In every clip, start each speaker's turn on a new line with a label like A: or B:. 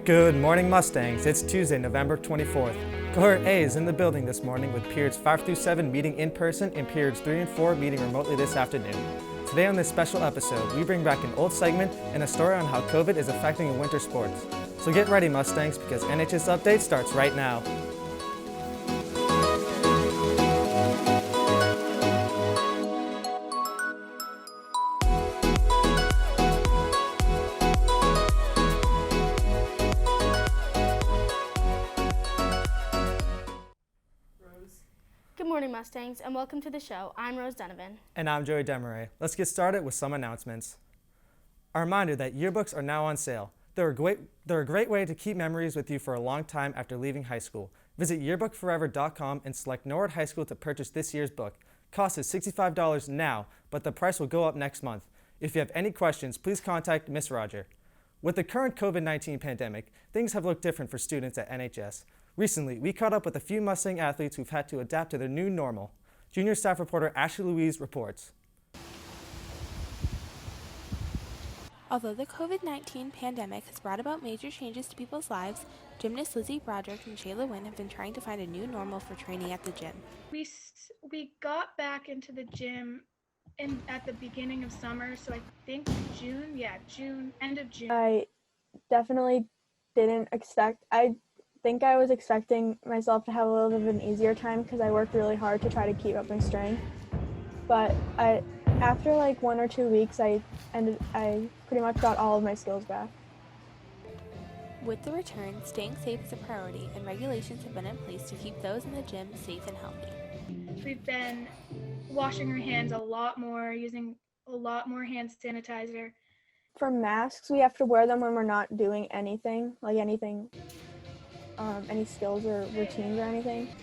A: Good morning, Mustangs. It's Tuesday, November 24th. Cohort A is in the building this morning with periods 5 through 7 meeting in person and periods 3 and 4 meeting remotely this afternoon. Today on this special episode, we bring back an old segment and a story on how COVID is affecting winter sports. So get ready, Mustangs, because NHS Update starts right now.
B: Good morning, Mustangs, and welcome to the show. I'm Rose Donovan.
A: And I'm Joey Demaray. Let's get started with some announcements. A reminder that yearbooks are now on sale. They're a great way to keep memories with you for a long time after leaving high school. Visit yearbookforever.com and select Norwood High School to purchase this year's book. Cost is $65 now, but the price will go up next month. If you have any questions, please contact Miss Roger. With the current COVID-19 pandemic, things have looked different for students at NHS. Recently, we caught up with a few Mustang athletes who've had to adapt to their new normal. Junior staff reporter Ashley Louise reports.
C: Although the COVID-19 pandemic has brought about major changes to people's lives, gymnasts Lizzie Broderick and Shayla Wynn have been trying to find a new normal for training at the gym.
D: We got back into the gym at the beginning of summer, so I think end of June.
E: I definitely didn't expect, I think I was expecting myself to have a little bit of an easier time because I worked really hard to try to keep up my strength. But after like 1 or 2 weeks, I pretty much got all of my skills back.
C: With the return, staying safe is a priority, and regulations have been in place to keep those in the gym safe and healthy.
D: We've been washing our hands a lot more, using a lot more hand sanitizer.
E: For masks, we have to wear them when we're not doing anything, any skills or routines or anything.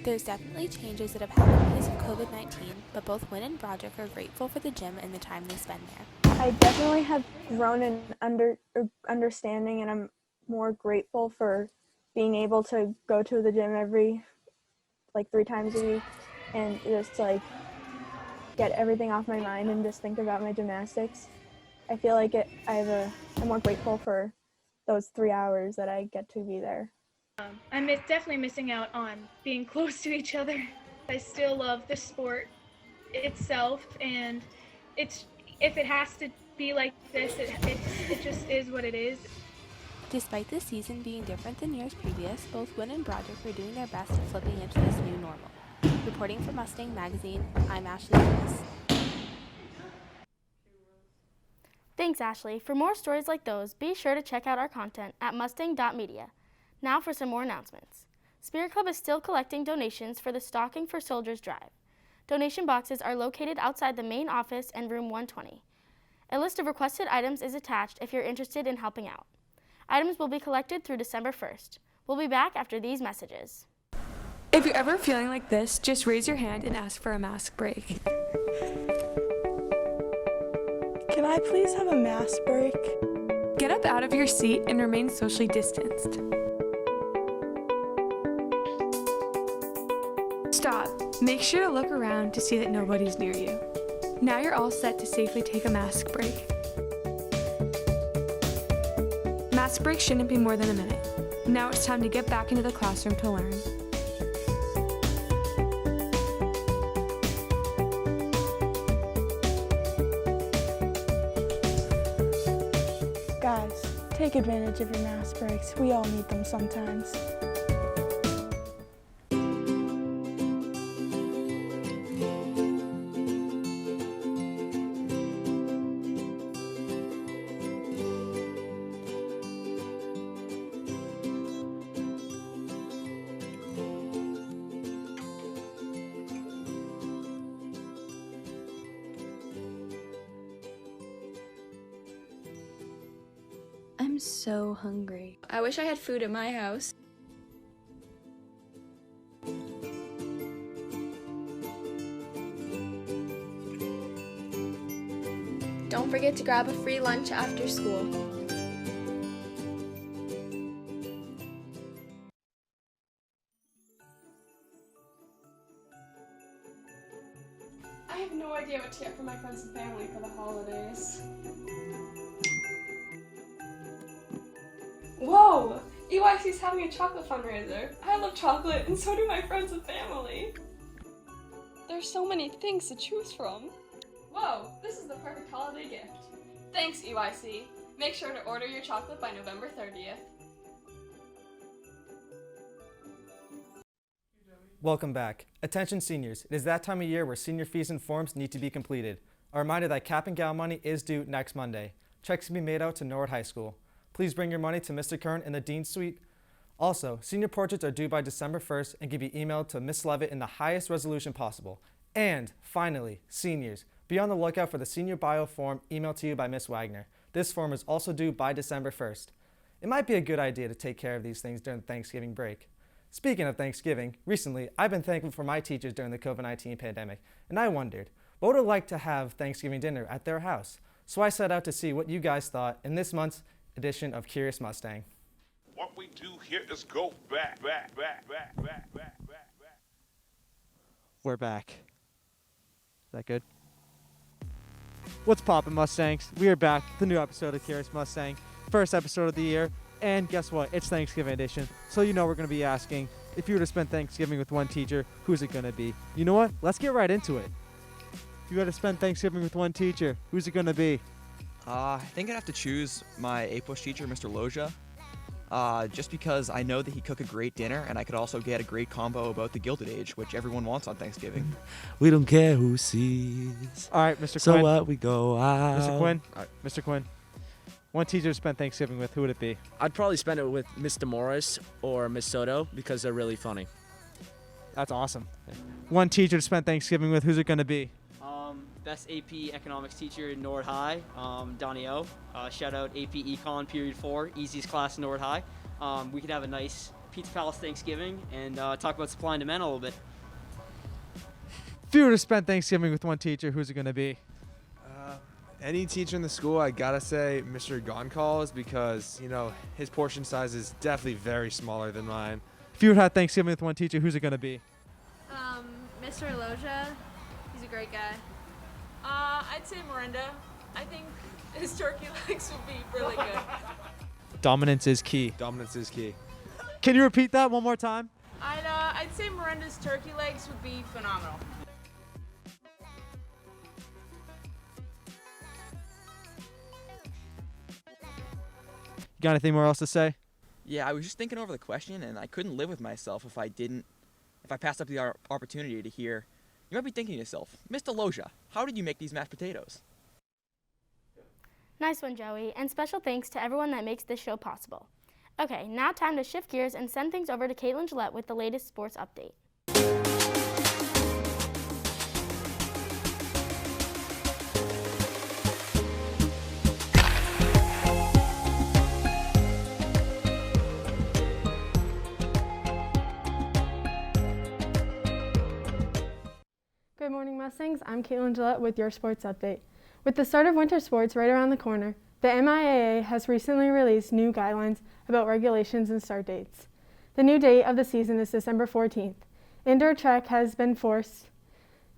C: There's definitely changes that have happened because of COVID-19, but both Wynn and Broderick are grateful for the gym and the time they spend there.
E: I definitely have grown in understanding, and I'm more grateful for being able to go to the gym every 3 times a week and just get everything off my mind and just think about my gymnastics. I feel like I'm more grateful for those 3 hours that I get to be there.
D: I'm definitely missing out on being close to each other. I still love the sport itself, and if it has to be like this, it just is what it is.
C: Despite this season being different than years previous, both Wynn and Broderick are doing their best at flipping into this new normal. Reporting for Mustang Magazine, I'm Ashley Louise.
B: Thanks, Ashley. For more stories like those, be sure to check out our content at mustang.media. Now for some more announcements. Spirit Club is still collecting donations for the Stocking for Soldiers drive. Donation boxes are located outside the main office and room 120. A list of requested items is attached if you're interested in helping out. Items will be collected through December 1st. We'll be back after these messages.
F: If you're ever feeling like this, just raise your hand and ask for a mask break.
G: Can I please have a mask break?
F: Get up out of your seat and remain socially distanced. Stop. Make sure to look around to see that nobody's near you. Now you're all set to safely take a mask break. Mask break shouldn't be more than a minute. Now it's time to get back into the classroom to learn.
G: Guys, take advantage of your mask breaks. We all need them sometimes.
H: I'm so hungry. I wish I had food at my house. Don't forget to grab a free lunch after school.
I: I have no idea what to get for my friends and family for the holidays. Whoa! EYC's having a chocolate fundraiser. I love chocolate, and so do my friends and family. There's so many things to choose from. Whoa, this is the perfect holiday gift. Thanks, EYC. Make sure to order your chocolate by November 30th.
A: Welcome back. Attention seniors, it is that time of year where senior fees and forms need to be completed. A reminder that cap and gown money is due next Monday. Checks can be made out to Norwood High School. Please bring your money to Mr. Kern in the Dean's Suite. Also, senior portraits are due by December 1st and can be emailed to Ms. Levitt in the highest resolution possible. And finally, seniors, be on the lookout for the senior bio form emailed to you by Ms. Wagner. This form is also due by December 1st. It might be a good idea to take care of these things during the Thanksgiving break. Speaking of Thanksgiving, recently I've been thankful for my teachers during the COVID-19 pandemic, and I wondered, what would I like to have Thanksgiving dinner at their house? So I set out to see what you guys thought in this month's edition of Curious Mustang.
J: What we do here is go back.
A: We're back. Is that good? What's poppin', Mustangs? We are back with a new episode of Curious Mustang. First episode of the year. And guess what? It's Thanksgiving edition. So you know we're going to be asking, if you were to spend Thanksgiving with one teacher, who's it going to be? You know what? Let's get right into it. If you were to spend Thanksgiving with one teacher, who's it going to be?
K: I think I'd have to choose my A-Push teacher, Mr. Loja, just because I know that he'd cook a great dinner, and I could also get a great combo about the Gilded Age, which everyone wants on Thanksgiving.
L: We don't care who sees.
A: All right, Mr. Quinn.
L: So what? We go out.
A: Mr. Quinn. All right, Mr. Quinn. One teacher to spend Thanksgiving with, who would it be?
M: I'd probably spend it with Mr. Morris or Miss Soto because they're really funny.
A: That's awesome. One teacher to spend Thanksgiving with, who's it going to be?
N: Best AP economics teacher in Norwood High, Donnie O. Shout out AP Econ Period 4, easiest class in Norwood High. We could have a nice Pizza Palace Thanksgiving and talk about supply and demand a little bit.
A: If you were to spend Thanksgiving with one teacher, who's it going to be?
O: Any teacher in the school, I gotta say Mr. Goncalves, because, you know, his portion size is definitely very smaller than mine.
A: If you would have Thanksgiving with one teacher, who's it going to be?
P: Mr. Loja, he's a great guy.
Q: I'd say Miranda. I think his turkey legs would be really good.
A: Dominance is key.
O: Dominance is key.
A: Can you repeat that one more time?
Q: I'd say Miranda's turkey legs would be phenomenal.
A: You got anything more else to say?
K: Yeah, I was just thinking over the question, and I couldn't live with myself if I passed up the opportunity to hear. You might be thinking to yourself, Mr. Loja, how did you make these mashed potatoes?
B: Nice one, Joey, and special thanks to everyone that makes this show possible. Okay, now time to shift gears and send things over to Caitlin Gillette with the latest sports update.
R: Good morning, Mustangs. I'm Caitlin Gillette with your sports update. With the start of winter sports right around the corner, the MIAA has recently released new guidelines about regulations and start dates. The new date of the season is December 14th. Indoor track has been forced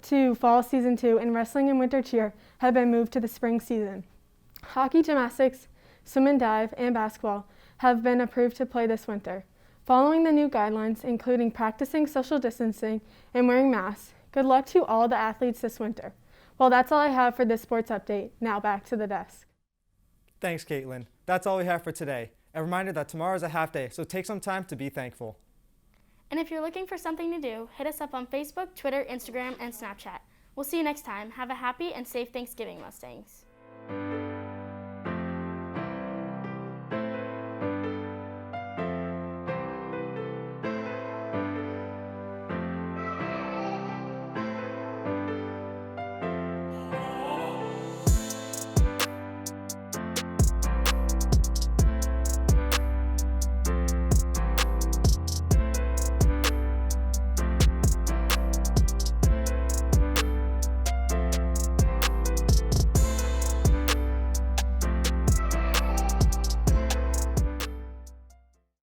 R: to fall season 2, and wrestling and winter cheer have been moved to the spring season. Hockey, gymnastics, swim and dive, and basketball have been approved to play this winter. Following the new guidelines, including practicing social distancing and wearing masks, good luck to all the athletes this winter. Well, that's all I have for this sports update. Now back to the desk.
A: Thanks, Caitlin. That's all we have for today. A reminder that tomorrow is a half day, so take some time to be thankful.
B: And if you're looking for something to do, hit us up on Facebook, Twitter, Instagram, and Snapchat. We'll see you next time. Have a happy and safe Thanksgiving, Mustangs.